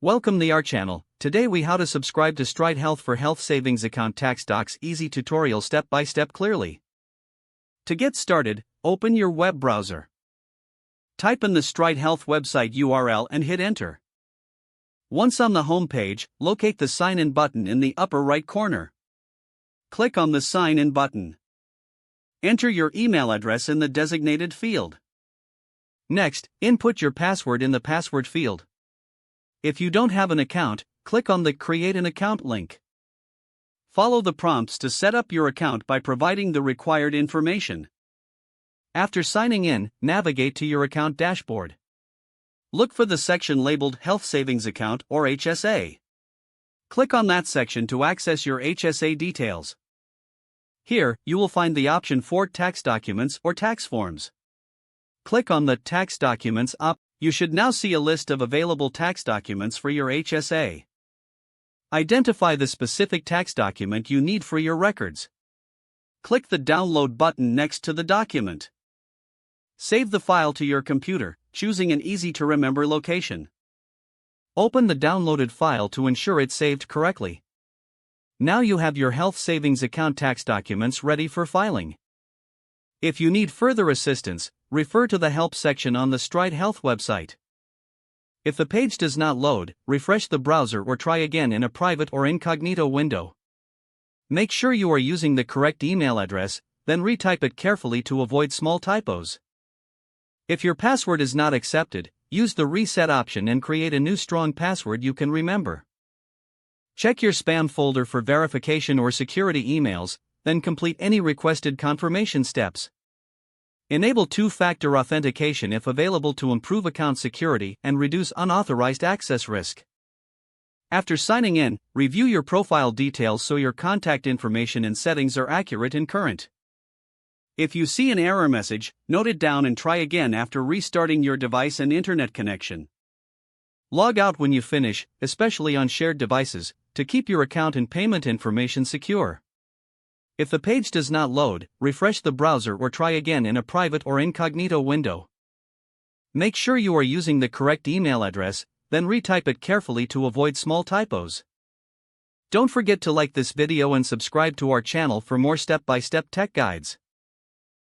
Welcome to our channel. Today we how to subscribe to Stride Health for Health Savings Account Tax Docs easy tutorial step by step clearly. To get started, open your web browser. Type in the Stride Health website URL and hit enter. Once on the home page, locate the sign in button in the upper right corner. Click on the sign in button. Enter your email address in the designated field. Next, input your password in the password field. If you don't have an account, click on the Create an Account link. Follow the prompts to set up your account by providing the required information. After signing in, navigate to your account dashboard. Look for the section labeled Health Savings Account or HSA. Click on that section to access your HSA details. Here, you will find the option for tax documents or tax forms. Click on the Tax Documents option. You should now see a list of available tax documents for your HSA. Identify the specific tax document you need for your records. Click the Download button next to the document. Save the file to your computer, choosing an easy-to-remember location. Open the downloaded file to ensure it's saved correctly. Now you have your Health Savings Account tax documents ready for filing. If you need further assistance, refer to the Help section on the Stride Health website. If the page does not load, refresh the browser or try again in a private or incognito window. Make sure you are using the correct email address, then retype it carefully to avoid small typos. If your password is not accepted, use the Reset option and create a new strong password you can remember. Check your spam folder for verification or security emails, then complete any requested confirmation steps. Enable two-factor authentication if available to improve account security and reduce unauthorized access risk. After signing in, review your profile details so your contact information and settings are accurate and current. If you see an error message, note it down and try again after restarting your device and internet connection. Log out when you finish, especially on shared devices, to keep your account and payment information secure. If the page does not load, refresh the browser or try again in a private or incognito window. Make sure you are using the correct email address, then retype it carefully to avoid small typos. Don't forget to like this video and subscribe to our channel for more step-by-step tech guides.